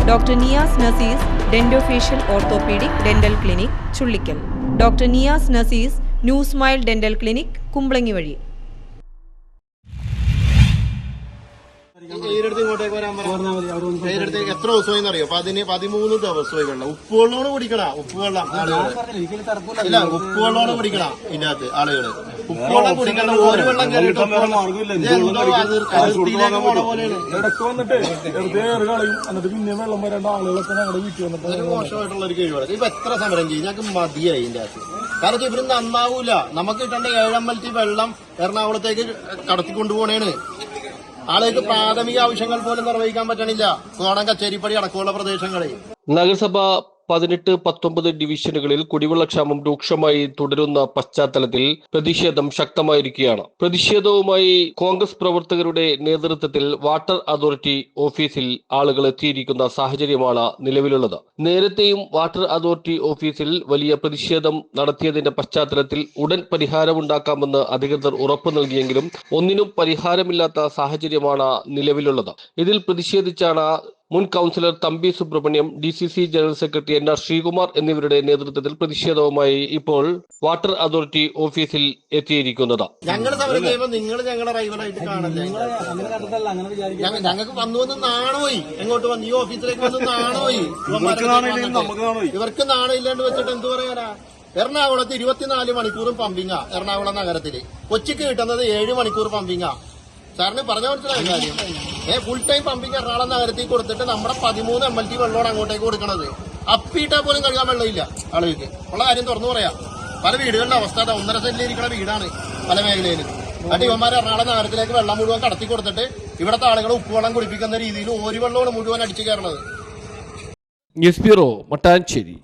Doctor Niyas Nasees dentofacial orthopedic dental clinic Chullikkal. Doctor Niyas Nasees new smile dental clinic Kumbalangi വഴി. എത്ര ദിവസമായി അറിയോ? 13 ദിവസമായി വെള്ളം. ഉപ്പുവെള്ളമാണ് കുടിക്കണ. ഉപ്പുവെള്ളം ആളുകള് ഇല്ല, ഉപ്പുവെള്ളമാണ് കുടിക്കണ. ഇതിനകത്ത് ആളുകള് ഉപ്പുവെള്ളം കുടിക്കണം. ഒരു വെള്ളം കയറിയിട്ട് മോശമായിട്ടുള്ള ഒരു കഴിവാണ്. ഇപ്പൊ എത്ര സമരം ചെയ്യും? ഞങ്ങൾക്ക് മതിയായി ഇതിന്റെ അകത്ത്. കാരണം ഇവര് നന്നാവൂല. നമുക്ക് കിട്ടേണ്ട 7 MLT വെള്ളം എറണാകുളത്തേക്ക് കടത്തിക്കൊണ്ടുപോകണേണ്. ആളുകൾക്ക് പ്രാഥമിക ആവശ്യങ്ങൾ പോലും നിർവഹിക്കാൻ പറ്റണില്ല. കോടം, കച്ചേരിപ്പടി അടക്കമുള്ള പ്രദേശങ്ങളിൽ നഗരസഭ 18-19 ഡിവിഷനുകളിൽ കുടിവെള്ളക്ഷാമം രൂക്ഷമായി തുടരുന്ന പശ്ചാത്തലത്തിൽ പ്രതിഷേധം ശക്തമായിരിക്കുകയാണ്. പ്രതിഷേധവുമായി കോൺഗ്രസ് പ്രവർത്തകരുടെ നേതൃത്വത്തിൽ വാട്ടർ അതോറിറ്റി ഓഫീസിൽ ആളുകൾ എത്തിയിരിക്കുന്ന സാഹചര്യമാണ് നിലവിലുള്ളത്. നേരത്തെയും വാട്ടർ അതോറിറ്റി ഓഫീസിൽ വലിയ പ്രതിഷേധം നടത്തിയതിന്റെ പശ്ചാത്തലത്തിൽ ഉടൻ പരിഹാരമുണ്ടാക്കാമെന്ന് അധികൃതർ ഉറപ്പു നൽകിയെങ്കിലും ഒന്നിനും പരിഹാരമില്ലാത്ത സാഹചര്യമാണ് നിലവിലുള്ളത്. ഇതിൽ പ്രതിഷേധിച്ചാണ് മുൻ councillor Thampi Subramaniam, DCC general secretary NR Sreekumar എന്നിവരുടെ നേതൃത്വത്തിൽ പ്രതിഷേധവുമായി ഇപ്പോൾ വാട്ടർ അതോറിറ്റി ഓഫീസിൽ എത്തിയിരിക്കുന്നത്. ഞങ്ങൾ സമരം ചെയ്യുമ്പോൾ നിങ്ങൾ ഞങ്ങളെ റൈവലായിട്ട് കാണല്ലേ? ഞങ്ങൾക്ക് വന്നു നാണോയി. എങ്ങോട്ട് വന്നു? ഈ ഓഫീസിലേക്ക് വന്ന് നാണോയി. ഇവർക്ക് നാണമില്ലാണ്ട് വെച്ചിട്ട് എന്ത് പറയാനാ? എറണാകുളത്ത് 24 മണിക്കൂറും പമ്പിങ്ങാ. എറണാകുളം നഗരത്തില് കൊച്ചിക്ക് കിട്ടുന്നത് 7 മണിക്കൂർ പമ്പിങ്ങാ. സാറിന് പറഞ്ഞ മനസ്സിലായ കാര്യം. ഫുൾ ടൈം പമ്പിങ് എറണാകുളം നഗരത്തിൽ കൊടുത്തിട്ട് നമ്മുടെ 13 MLT വെള്ളമാണ് അങ്ങോട്ടേക്ക് കൊടുക്കണത്. അപ്പിയിട്ടാൽ പോലും കഴുകാൻ വെള്ളമില്ല ആളുകൾക്ക്. ഉള്ള കാര്യം തുറന്നു പറയാം. പല വീടുകളുടെ അവസ്ഥ 1.5 സെന്റിലിരിക്കുന്ന വീടാണ് പല മേഖലയിലും. എന്നിട്ട് ഇവന്മാർ എറണാകുളം നഗരത്തിലേക്ക് വെള്ളം മുഴുവൻ കടത്തി കൊടുത്തിട്ട് ഇവിടുത്തെ ആളുകൾ ഉപ്പുവെള്ളം കുടിപ്പിക്കുന്ന രീതിയിൽ ഒരു വെള്ളമാണ് മുഴുവൻ അടിച്ചു കയറണത്. News bureau, Mattancherry.